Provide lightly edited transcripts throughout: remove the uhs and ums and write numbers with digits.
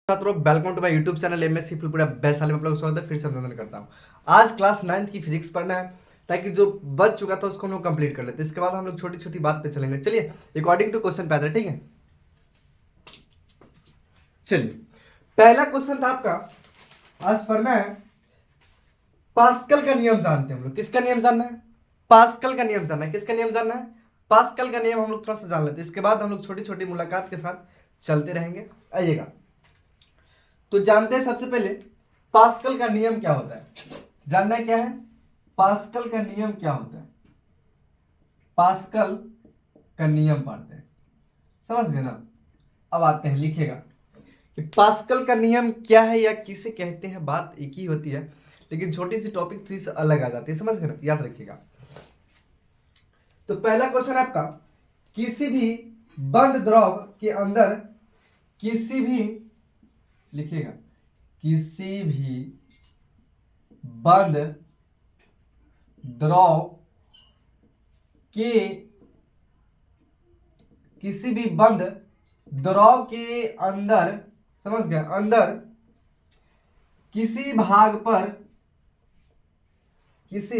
छात्रों, welcome to my YouTube channel MSC Phulpura Vaishali में आप लोगों का स्वागत है। फिर से अभिनंदन करता हूँ। आज क्लास 9th की फिजिक्स पढ़ना है ताकि जो बच चुका था उसको हम लोग कंप्लीट कर लेते हैं। इसके बाद हम लोग छोटी छोटी बात पे चलेंगे। चलिए अकॉर्डिंग टू क्वेश्चन पे आते हैं, ठीक है। चलिए पहला क्वेश्चन था आपका, आज पढ़ना है पास्कल का नियम जानते हैं हम लोग। किसका नियम जानना है? पास्कल का नियम जानना है। किसका नियम जानना है? पास्कल का नियम हम लोग थोड़ा सा जान लेते हैं। इसके बाद हम लोग छोटी छोटी मुलाकात के साथ चलते रहेंगे। आइएगा, तो जानते हैं सबसे पहले पास्कल का नियम क्या होता है। जानना है क्या है? पास्कल का नियम क्या होता है। पास्कल का नियम पढ़ते हैं, समझ गए ना। अब आते हैं, लिखिएगा कि पास्कल का नियम क्या है या किसे कहते हैं। बात एक ही होती है लेकिन छोटी सी टॉपिक थोड़ी सी अलग आ जाती है, समझ गए ना, याद रखिएगा। तो पहला क्वेश्चन आपका, किसी भी बंद द्रव के अंदर किसी भी, लिखिएगा, किसी भी बंद द्रव के, किसी भी बंद द्रव के अंदर, समझ गए, अंदर किसी भाग पर, किसी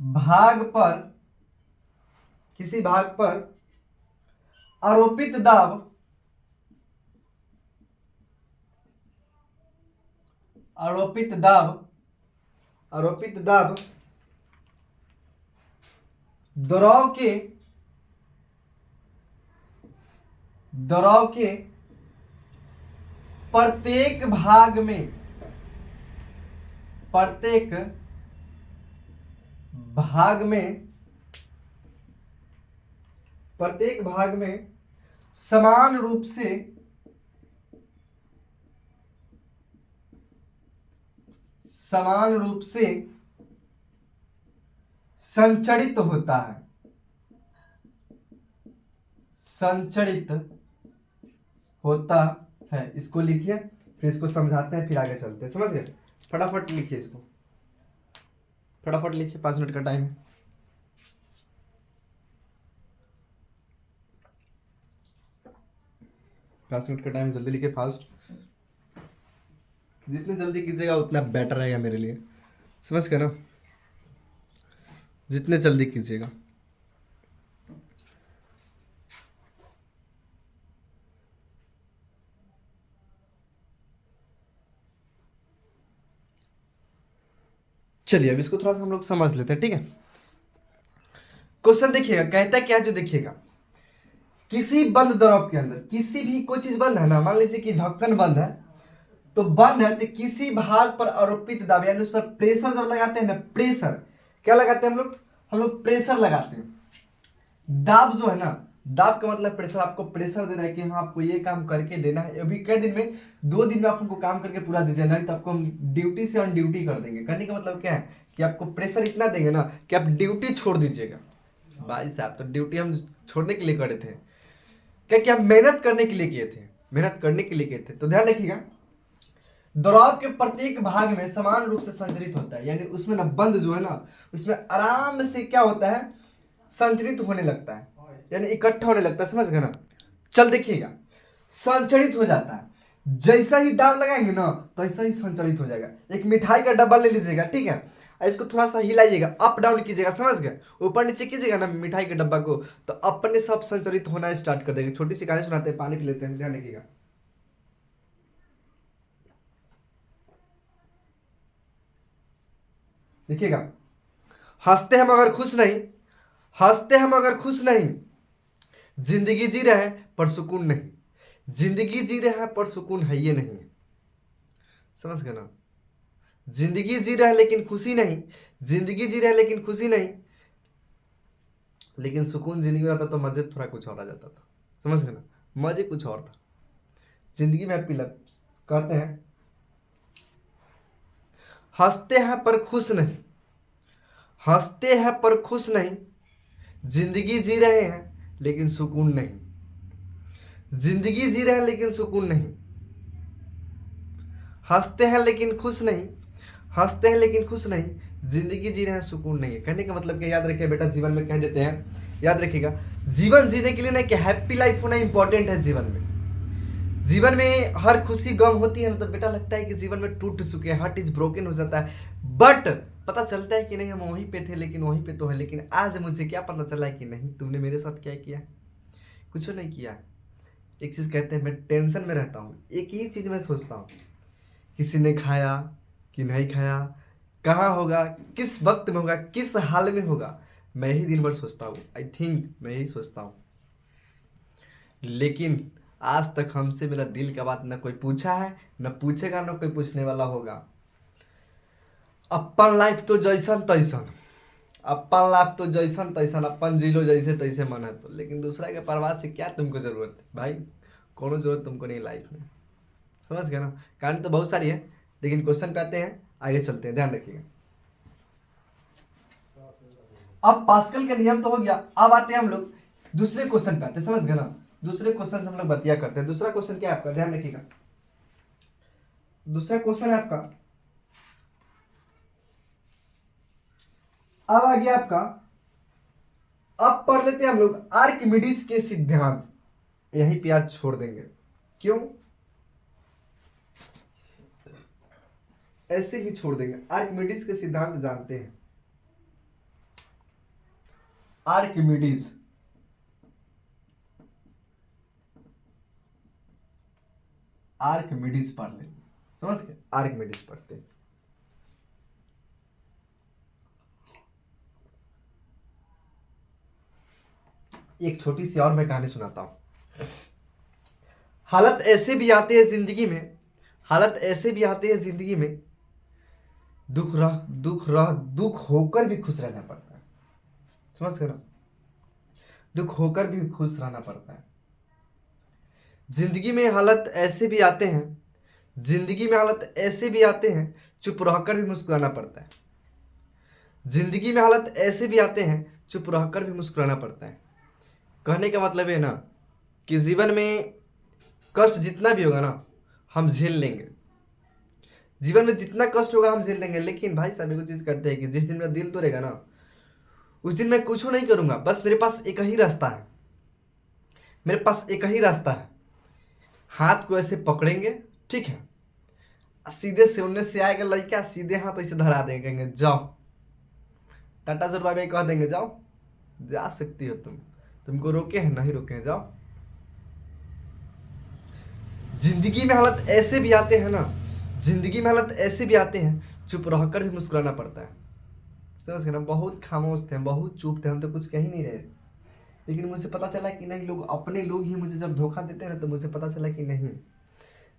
भाग पर, किसी भाग पर आरोपित दाब, आरोपित दाब, आरोपित दाब द्रव के, द्रव के प्रत्येक भाग में, प्रत्येक भाग में, प्रत्येक भाग में समान रूप से, समान रूप से संचरित होता है, संचरित होता है। इसको लिखिए, फिर इसको समझाते हैं, फिर आगे चलते हैं, समझ गए। फटाफट लिखिए इसको, फटाफट लिखिए, 5 मिनट का टाइम है। पाँच मिनट का टाइम, जल्दी लिखिए, फास्ट। जितने जल्दी कीजिएगा उतना बेटर रहेगा मेरे लिए, समझ गए ना। जितने जल्दी कीजिएगा। चलिए अब इसको थोड़ा सा हम लोग समझ लेते हैं, ठीक है। क्वेश्चन देखिएगा, कहता क्या जो देखिएगा, किसी बंद द्रव के अंदर, किसी भी कोई चीज बंद है ना, मान लीजिए कि ढक्कन बंद है, तो बंद है तो किसी भाग पर आरोपित दाब, यानी उस पर प्रेशर जब लगाते हैं ना, प्रेशर क्या लगाते हैं हम लोग प्रेशर लगाते हैं। दाब जो है ना, दाब का मतलब प्रेशर, आपको प्रेशर दे रहा है कि हाँ आपको ये काम करके देना है। अभी कई दिन में, 2 दिन में आप उनको काम करके पूरा दीजिए, नहीं तो आपको हम ड्यूटी से ऑन ड्यूटी कर देंगे। करने का मतलब क्या है कि आपको प्रेशर इतना देंगे ना कि आप ड्यूटी छोड़ दीजिएगा। भाई साहब, तो ड्यूटी हम छोड़ने के लिए करे थे क्या? कि हम मेहनत करने के लिए किए थे, मेहनत करने के लिए किए थे। तो ध्यान रखिएगा, द्रव के प्रत्येक भाग में समान रूप से संचरित होता है, यानी उसमें ना बंद जो है ना, उसमें आराम से क्या होता है, संचरित होने लगता है, यानी इकट्ठा होने लगता है, समझ गए ना। चल देखिएगा, संचरित हो जाता है। जैसा ही दाब लगाएंगे ना तो ऐसा ही संचरित हो जाएगा। एक मिठाई का डब्बा ले लीजिएगा, ठीक है, इसको थोड़ा सा हिलाइएगा, अप डाउन कीजिएगा, समझ गए। ऊपर नीचे कीजिएगा ना मिठाई के डब्बा को, तो अपने सब संचरित होना स्टार्ट कर देगा। छोटी सी कहानी सुनाते हैं, पानी पी लेते हैं, ध्यान रखिएगा। देखिएगा, हंसते हम अगर खुश नहीं, हंसते हम अगर खुश नहीं, जिंदगी जी रहे हैं पर सुकून नहीं, जिंदगी जी रहे हैं पर सुकून है ये नहीं, समझ गए ना। जिंदगी जी रहे हैं लेकिन खुशी नहीं, जिंदगी जी रहे हैं लेकिन खुशी नहीं, लेकिन सुकून जिंदगी में आता तो मजे थोड़ा कुछ और आ जाता था, समझ गए ना। मजे कुछ और था जिंदगी में। कहते हैं हंसते हैं पर खुश नहीं, हंसते हैं पर खुश नहीं, जिंदगी जी रहे हैं लेकिन सुकून नहीं, जिंदगी जी रहे हैं लेकिन सुकून नहीं, हंसते हैं लेकिन खुश नहीं, हंसते हैं लेकिन खुश नहीं, जिंदगी जी रहे हैं सुकून नहीं है। कहने का मतलब क्या, याद रखिए बेटा, जीवन में कह देते हैं, याद रखिएगा, जीवन जीने के लिए ना कि हैप्पी लाइफ होना इंपॉर्टेंट है जीवन में। जीवन में हर खुशी गम होती है ना, तो बेटा लगता है कि जीवन में टूट चुके हैं, हार्ट इज ब्रोकन हो जाता है। बट पता चलता है कि नहीं हम वहीं पे थे, लेकिन वहीं पे तो है। लेकिन आज मुझे क्या पता चला है कि नहीं तुमने मेरे साथ क्या किया, कुछ नहीं किया। एक चीज़ कहते हैं, मैं टेंशन में रहता हूँ, एक ही चीज़ मैं सोचता हूँ, किसी ने खाया कि नहीं खाया, कहाँ होगा, किस वक्त में होगा, किस हाल में होगा, मैं ही दिन भर सोचता हूँ। आई थिंक मैं यही सोचता हूँ। लेकिन आज तक हमसे मेरा दिल का बात ना कोई पूछा है, ना पूछेगा, ना कोई पूछने वाला होगा। अपन लाइफ तो जैसन तैसन, अपन लाइफ तो जैसन तैसन, अपन जिलो जैसे तैसे मन है तो। लेकिन दूसरा के परवाह से क्या तुमको जरूरत है भाई, कोनो जरूरत तुमको नहीं लाइफ में। समझ गए ना। कहानी तो बहुत सारी है, लेकिन क्वेश्चन पे आते हैं, आगे चलते हैं, ध्यान रखिएगा। अब पास्कल का नियम तो हो गया, अब आते हैं हम लोग दूसरे क्वेश्चन पे आते हैं। समझ गए ना। दूसरे क्वेश्चन से हम लोग बतिया करते हैं। दूसरा क्वेश्चन क्या है आपका, ध्यान रखिएगा। दूसरा क्वेश्चन है आपका, अब आ गया आपका, अब पढ़ लेते हैं हम लोग आर्किमिडीज के सिद्धांत। यहीं पे आज छोड़ देंगे, क्यों, ऐसे ही छोड़ देंगे। आर्किमिडीज के सिद्धांत जानते हैं, आर्किमिडीज, आर्किमिडीज पढ़ लेंगे। समझ गए, आर्किमिडीज पढ़ते हैं। एक छोटी सी और मैं कहानी सुनाता हूं। हालत ऐसे भी आते हैं जिंदगी में, हालत ऐसे भी आते हैं जिंदगी में, दुख होकर भी खुश रहना पड़ता है। समझ गए ना, दुख होकर भी खुश रहना पड़ता है। जिंदगी में हालत ऐसे भी आते हैं, जिंदगी में हालत ऐसे भी आते हैं, चुप रहकर भी मुस्कुराना पड़ता है। जिंदगी में हालत ऐसे भी आते हैं, चुप रहकर भी मुस्कुराना पड़ता है। कहने का मतलब है ना कि जीवन में कष्ट जितना भी होगा ना हम झेल लेंगे। जीवन में जितना कष्ट होगा हम झेल लेंगे। लेकिन भाई साहब एक चीज कहते हैं कि जिस दिन मेरा दिल तोड़ेगा ना, उस दिन मैं कुछ नहीं करूंगा। बस मेरे पास एक ही रास्ता है, मेरे पास एक ही रास्ता है। हाथ को ऐसे पकड़ेंगे, ठीक है, सीधे से उनने से आएगा लड़का, सीधे हाथ ऐसे धरा देंगे, कहेंगे जाओ, टाटा जोर बाय बाय कह देंगे, जाओ, जा सकती हो तुम, तुमको रोके हैं, नहीं रोके हैं, जाओ। जिंदगी में हालत ऐसे भी आते हैं ना, जिंदगी में हालत ऐसे भी आते हैं, चुप रहकर भी मुस्कुराना पड़ता है। समझ गए ना। बहुत खामोश थे, बहुत चुप थे, हम तो कुछ कह ही नहीं रहे। लेकिन मुझे पता चला कि नहीं, लोग अपने लोग ही मुझे जब धोखा देते हैं ना, तो मुझे पता चला कि नहीं,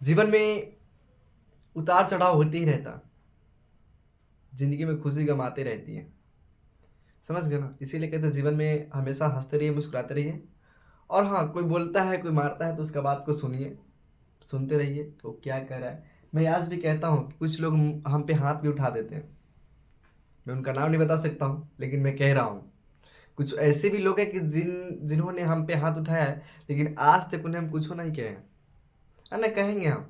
जीवन में उतार चढ़ाव होते ही रहता, जिंदगी में खुशी गम आते रहती है। समझ गए ना। इसीलिए कहते हैं जीवन में हमेशा हंसते रहिए, मुस्कुराते रहिए। और हाँ, कोई बोलता है, कोई मारता है, तो उसका बात को सुनिए, सुनते रहिए वो क्या कह रहा है। मैं आज भी कहता हूँ कि कुछ लोग हम पे हाथ भी उठा देते हैं, मैं उनका नाम नहीं बता सकता हूँ, लेकिन मैं कह रहा हूँ कुछ ऐसे भी लोग हैं कि जिन्होंने हम पे हाथ उठाया है, लेकिन आज तक उन्हें हम कुछ नहीं कहे हैं। ना कहेंगे हम,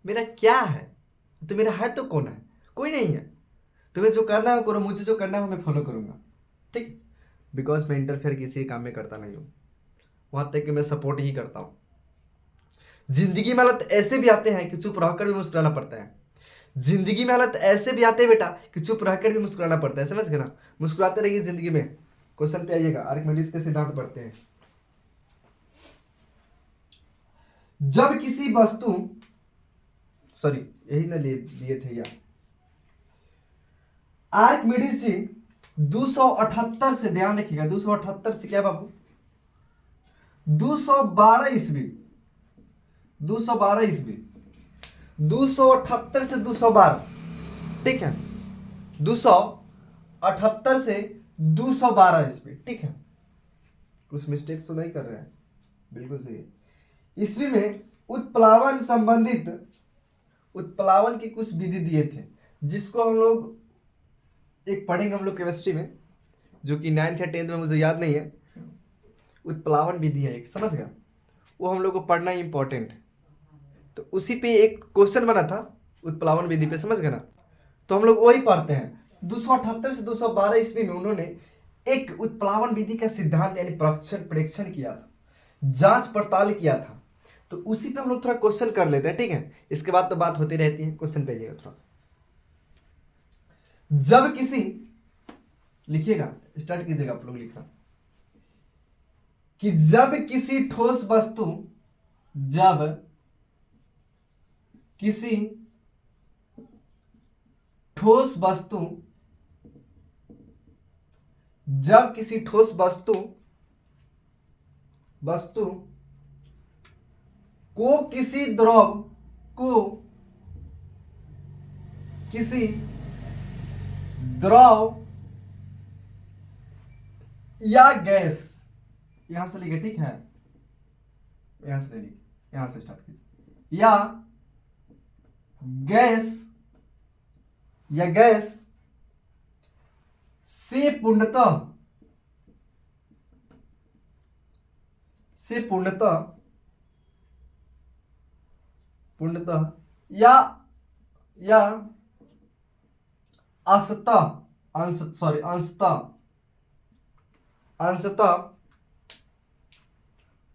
मेरा क्या है, तो मेरा है तो कौन है, कोई नहीं है। तुम्हें जो करना है वो करो, मुझे जो करना है वो मैं फॉलो करूँगा, ठीक। बिकॉज मैं इंटरफेयर किसी काम में करता नहीं हूँ, वहाँ तक कि मैं सपोर्ट ही करता हूँ। जिंदगी में हालत ऐसे भी आते हैं कि चुप रहकर भी मुस्कुराना पड़ता है। जिंदगी में हालत ऐसे भी आते हैं बेटा कि चुप रहकर भी मुस्कुराना पड़ता है। समझ गए ना। मुस्कुराते रहिए जिंदगी में। क्वेश्चन पे आइएगा, आर्किमिडीज के सिद्धांत पढ़ते हैं। जब किसी वस्तु, सॉरी यही ना लिए थे यार, आर्किमिडीज जी 278 से, ध्यान रखिएगा, 278 से क्या बाबू, 212 ईस्वी, 212 ईस्वी, 278 से 212, ठीक है, 278 से 212 ईस्वी, ठीक है। कुछ मिस्टेक्स तो नहीं कर रहे हैं, बिल्कुल सही। ईस्वी में उत्प्लावन संबंधित, उत्प्लावन की कुछ विधि दिए थे, जिसको हम लोग एक पढ़ेंगे हम लोग केमिस्ट्री में, जो कि 9th या 10th में मुझे याद नहीं है। उत्प्लावन विधि है एक, समझ गया, वो हम लोग को पढ़ना ही इंपॉर्टेंट। तो उसी पे एक क्वेश्चन बना था उत्प्लावन विधि पे, समझ गए ना। तो हम लोग वही पढ़ते हैं। 278 से 212 ईस्वी में उन्होंने एक उत्प्लावन विधि का सिद्धांत यानी परीक्षण किया था, जांच पड़ताल किया था। तो उसी पे हम लोग थोड़ा क्वेश्चन कर लेते हैं, ठीक है। इसके बाद तो बात होती रहती है, क्वेश्चन पे जाइएगा थोड़ा सा। जब किसी, लिखिएगा, स्टार्ट कीजिएगा आप लोग लिखना, कि जब किसी ठोस वस्तु, जब किसी ठोस वस्तु, जब किसी ठोस वस्तु को किसी द्रव को किसी द्रव या गैस, यहां से लिखे, ठीक है, यहां से लिखे, यहां से स्टार्ट कीजिए, या गैस से पूर्णतः या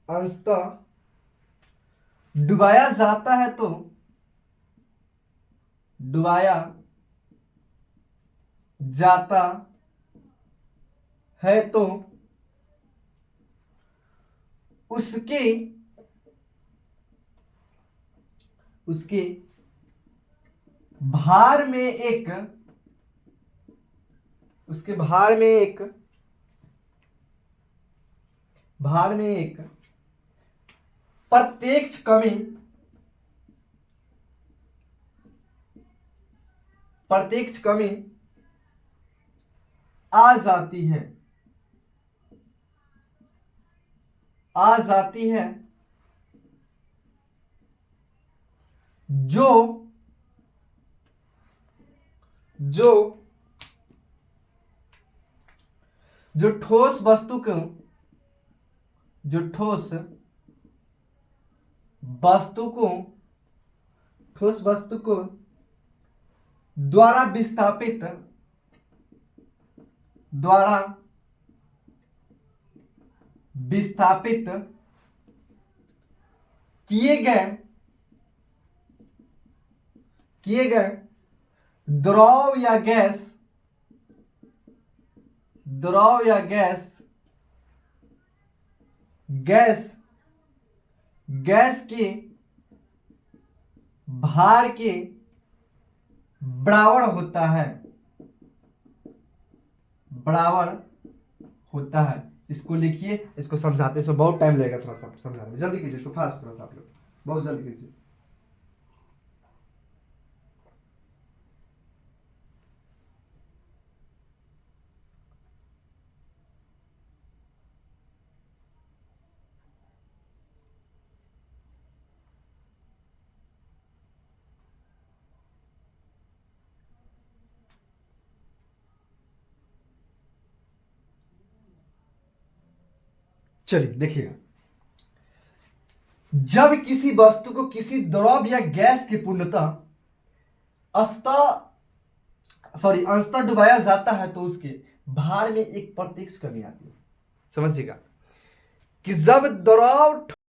अंशतः डुबाया जाता है तो उसके भार में एक प्रत्यक्ष कमी आ जाती है जो ठोस वस्तु को द्वारा विस्थापित किए गए द्रव या गैस के भार के बराबर होता है। इसको लिखिए, इसको समझाते इसमें बहुत टाइम लगेगा, थोड़ा सा समझाने में, जल्दी कीजिए इसको, फास्ट थोड़ा सा आप लोग, बहुत जल्दी कीजिए। चलिए देखिएगा, जब किसी वस्तु को किसी द्रव या गैस की अंशतः डुबाया जाता है तो उसके भार में एक प्रत्यक्ष कमी आती है। समझिएगा कि जब द्रव